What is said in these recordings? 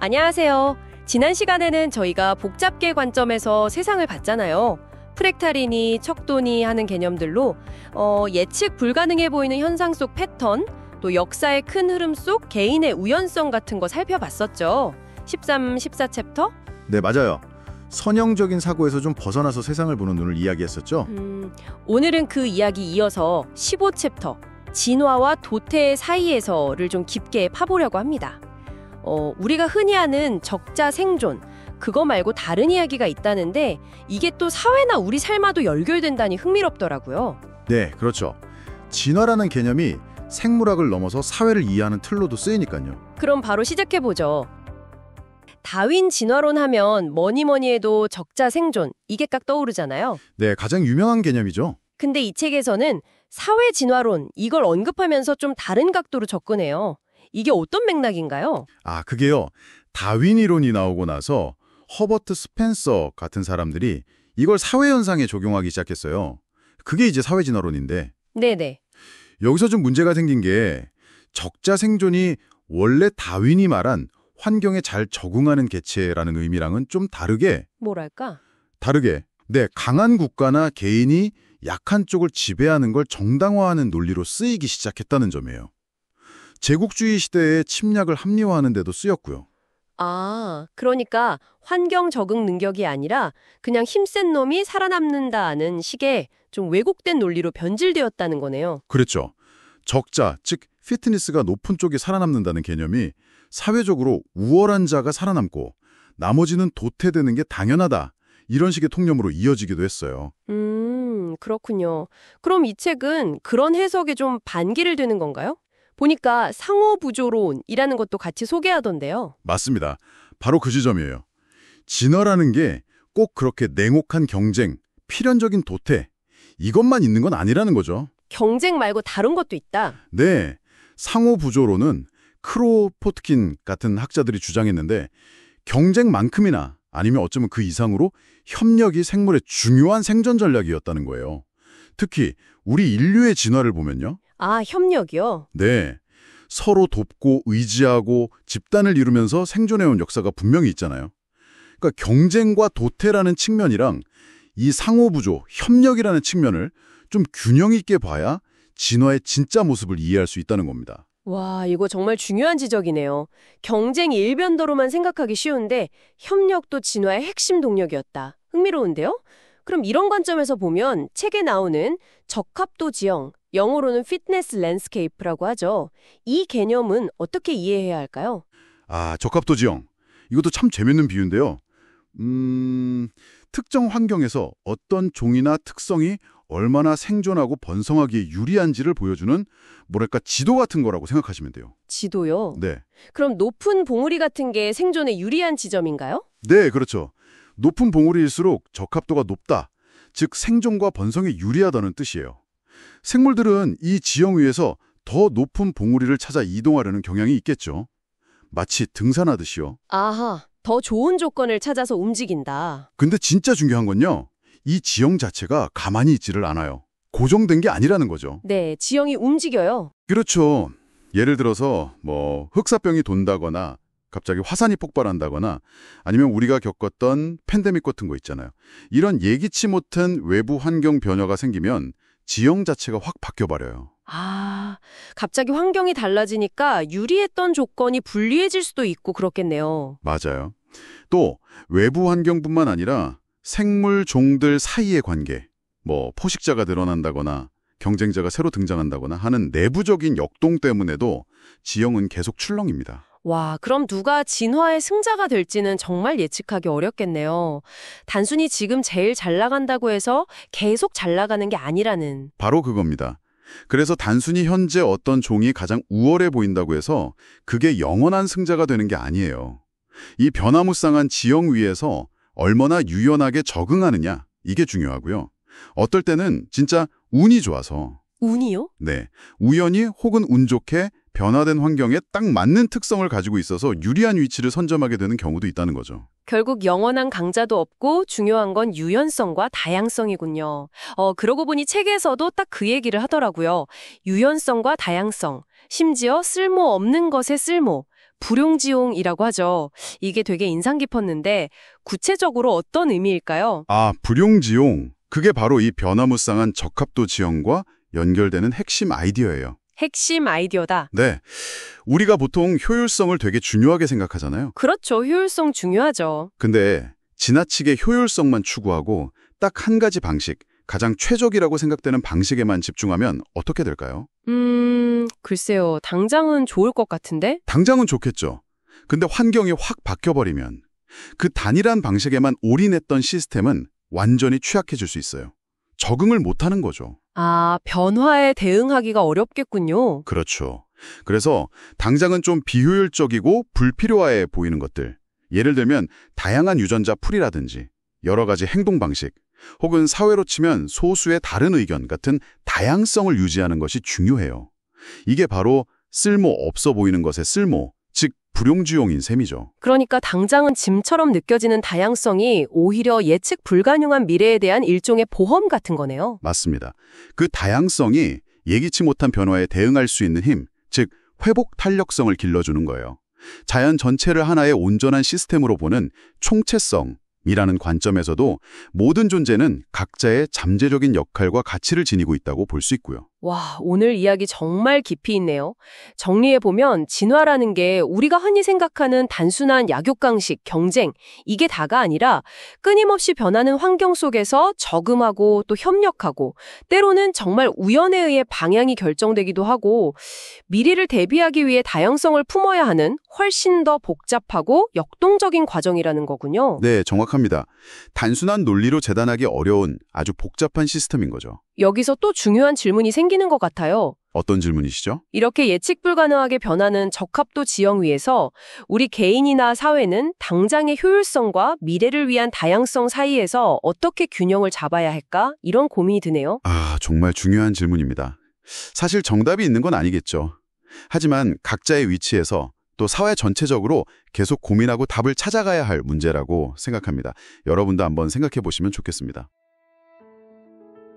안녕하세요. 지난 시간에는 저희가 복잡계 관점에서 세상을 봤잖아요. 프랙탈이니 척도니 하는 개념들로 예측 불가능해 보이는 현상 속 패턴, 또 역사의 큰 흐름 속 개인의 우연성 같은 거 살펴봤었죠. 13, 14챕터? 네, 맞아요. 선형적인 사고에서 좀 벗어나서 세상을 보는 눈을 이야기했었죠. 오늘은 그 이야기 이어서 15챕터, 진화와 도태 사이에서를 좀 깊게 파보려고 합니다. 우리가 흔히 아는 적자 생존, 그거 말고 다른 이야기가 있다는데 이게 또 사회나 우리 삶과도 연결된다니 흥미롭더라고요. 네, 그렇죠. 진화라는 개념이 생물학을 넘어서 사회를 이해하는 틀로도 쓰이니까요. 그럼 바로 시작해보죠. 다윈 진화론 하면 뭐니 해도 적자 생존, 이게 딱 떠오르잖아요. 네, 가장 유명한 개념이죠. 근데 이 책에서는 사회 진화론, 이걸 언급하면서 좀 다른 각도로 접근해요. 이게 어떤 맥락인가요? 그게요. 다윈 이론이 나오고 나서 허버트 스펜서 같은 사람들이 이걸 사회현상에 적용하기 시작했어요. 그게 이제 사회진화론인데. 네네. 여기서 좀 문제가 생긴 게 적자 생존이 원래 다윈이 말한 환경에 잘 적응하는 개체라는 의미랑은 좀 다르게 뭐랄까? 네, 강한 국가나 개인이 약한 쪽을 지배하는 걸 정당화하는 논리로 쓰이기 시작했다는 점이에요. 제국주의 시대에 침략을 합리화하는 데도 쓰였고요. 그러니까 환경 적응 능력이 아니라 그냥 힘센 놈이 살아남는다는 식의 좀 왜곡된 논리로 변질되었다는 거네요. 그렇죠. 적자, 즉 피트니스가 높은 쪽이 살아남는다는 개념이 사회적으로 우월한 자가 살아남고 나머지는 도태되는 게 당연하다. 이런 식의 통념으로 이어지기도 했어요. 그렇군요. 그럼 이 책은 그런 해석에 좀 반기를 드는 건가요? 보니까 상호부조론이라는 것도 같이 소개하던데요. 맞습니다. 바로 그 지점이에요. 진화라는 게 꼭 그렇게 냉혹한 경쟁, 필연적인 도태, 이것만 있는 건 아니라는 거죠. 경쟁 말고 다른 것도 있다. 네, 상호부조론은 크로포트킨 같은 학자들이 주장했는데 경쟁만큼이나 아니면 어쩌면 그 이상으로 협력이 생물의 중요한 생존 전략이었다는 거예요. 특히 우리 인류의 진화를 보면요. 협력이요? 네, 서로 돕고 의지하고 집단을 이루면서 생존해온 역사가 분명히 있잖아요. 그러니까 경쟁과 도태라는 측면이랑 이 상호부조, 협력이라는 측면을 좀 균형 있게 봐야 진화의 진짜 모습을 이해할 수 있다는 겁니다. 와, 이거 정말 중요한 지적이네요. 경쟁 일변도로만 생각하기 쉬운데 협력도 진화의 핵심 동력이었다. 흥미로운데요? 그럼 이런 관점에서 보면 책에 나오는 적합도 지형, 영어로는 피트니스 랜드스케이프라고 하죠. 이 개념은 어떻게 이해해야 할까요? 적합도 지형. 이것도 참 재밌는 비유인데요. 특정 환경에서 어떤 종이나 특성이 얼마나 생존하고 번성하기에 유리한지를 보여주는 뭐랄까 지도 같은 거라고 생각하시면 돼요. 지도요? 네. 그럼 높은 봉우리 같은 게 생존에 유리한 지점인가요? 네, 그렇죠. 높은 봉우리일수록 적합도가 높다. 즉 생존과 번성에 유리하다는 뜻이에요. 생물들은 이 지형 위에서 더 높은 봉우리를 찾아 이동하려는 경향이 있겠죠. 마치 등산하듯이요. 더 좋은 조건을 찾아서 움직인다. 근데 진짜 중요한 건요. 이 지형 자체가 가만히 있지를 않아요. 고정된 게 아니라는 거죠. 네, 지형이 움직여요. 그렇죠. 예를 들어서 흑사병이 돈다거나 갑자기 화산이 폭발한다거나 아니면 우리가 겪었던 팬데믹 같은 거 있잖아요. 이런 예기치 못한 외부 환경 변화가 생기면 지형 자체가 확 바뀌어버려요. 갑자기 환경이 달라지니까 유리했던 조건이 불리해질 수도 있고 그렇겠네요. 맞아요. 또 외부 환경뿐만 아니라 생물 종들 사이의 관계, 포식자가 늘어난다거나 경쟁자가 새로 등장한다거나 하는 내부적인 역동 때문에도 지형은 계속 출렁입니다. 와, 그럼 누가 진화의 승자가 될지는 정말 예측하기 어렵겠네요. 단순히 지금 제일 잘 나간다고 해서 계속 잘 나가는 게 아니라는. 바로 그겁니다. 그래서 단순히 현재 어떤 종이 가장 우월해 보인다고 해서 그게 영원한 승자가 되는 게 아니에요. 이 변화무쌍한 지형 위에서 얼마나 유연하게 적응하느냐, 이게 중요하고요. 어떨 때는 진짜 운이 좋아서. 운이요? 네, 우연히 혹은 운 좋게 변화된 환경에 딱 맞는 특성을 가지고 있어서 유리한 위치를 선점하게 되는 경우도 있다는 거죠. 결국 영원한 강자도 없고 중요한 건 유연성과 다양성이군요. 그러고 보니 책에서도 딱 그 얘기를 하더라고요. 유연성과 다양성, 심지어 쓸모없는 것의 쓸모, 불용지용이라고 하죠. 이게 되게 인상 깊었는데 구체적으로 어떤 의미일까요? 아, 불용지용. 그게 바로 이 변화무쌍한 적합도 지형과 연결되는 핵심 아이디어예요. 핵심 아이디어다. 네. 우리가 보통 효율성을 되게 중요하게 생각하잖아요. 그렇죠. 효율성 중요하죠. 근데 지나치게 효율성만 추구하고 딱 한 가지 방식, 가장 최적이라고 생각되는 방식에만 집중하면 어떻게 될까요? 글쎄요. 당장은 좋을 것 같은데? 당장은 좋겠죠. 근데 환경이 확 바뀌어버리면 그 단일한 방식에만 올인했던 시스템은 완전히 취약해질 수 있어요. 적응을 못하는 거죠. 아, 변화에 대응하기가 어렵겠군요. 그렇죠. 그래서 당장은 좀 비효율적이고 불필요해 보이는 것들. 예를 들면 다양한 유전자 풀이라든지 여러 가지 행동 방식, 혹은 사회로 치면 소수의 다른 의견 같은 다양성을 유지하는 것이 중요해요. 이게 바로 쓸모 없어 보이는 것의 쓸모, 즉 불용지용인 셈이죠. 그러니까 당장은 짐처럼 느껴지는 다양성이 오히려 예측 불가능한 미래에 대한 일종의 보험 같은 거네요. 맞습니다. 그 다양성이 예기치 못한 변화에 대응할 수 있는 힘, 즉 회복 탄력성을 길러주는 거예요. 자연 전체를 하나의 온전한 시스템으로 보는 총체성이라는 관점에서도 모든 존재는 각자의 잠재적인 역할과 가치를 지니고 있다고 볼 수 있고요. 와, 오늘 이야기 정말 깊이 있네요. 정리해보면 진화라는 게 우리가 흔히 생각하는 단순한 약육강식, 경쟁, 이게 다가 아니라 끊임없이 변하는 환경 속에서 저금하고 또 협력하고 때로는 정말 우연에 의해 방향이 결정되기도 하고 미래를 대비하기 위해 다양성을 품어야 하는 훨씬 더 복잡하고 역동적인 과정이라는 거군요. 네, 정확합니다. 단순한 논리로 재단하기 어려운 아주 복잡한 시스템인 거죠. 여기서 또 중요한 질문이 생기는 것 같아요. 어떤 질문이시죠? 이렇게 예측 불가능하게 변하는 적합도 지형 위에서 우리 개인이나 사회는 당장의 효율성과 미래를 위한 다양성 사이에서 어떻게 균형을 잡아야 할까? 이런 고민이 드네요. 아, 정말 중요한 질문입니다. 사실 정답이 있는 건 아니겠죠. 하지만 각자의 위치에서 또 사회 전체적으로 계속 고민하고 답을 찾아가야 할 문제라고 생각합니다. 여러분도 한번 생각해 보시면 좋겠습니다.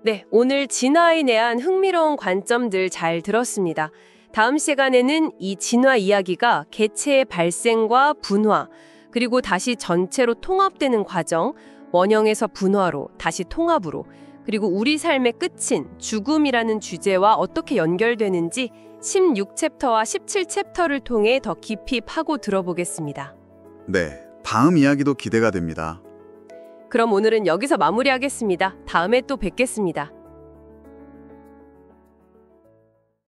네, 오늘 진화에 대한 흥미로운 관점들 잘 들었습니다. 다음 시간에는 이 진화 이야기가 개체의 발생과 분화, 그리고 다시 전체로 통합되는 과정, 원형에서 분화로, 다시 통합으로, 그리고 우리 삶의 끝인 죽음이라는 주제와 어떻게 연결되는지 16챕터와 17챕터를 통해 더 깊이 파고 들어보겠습니다. 네, 다음 이야기도 기대가 됩니다. 그럼 오늘은 여기서 마무리하겠습니다. 다음에 또 뵙겠습니다.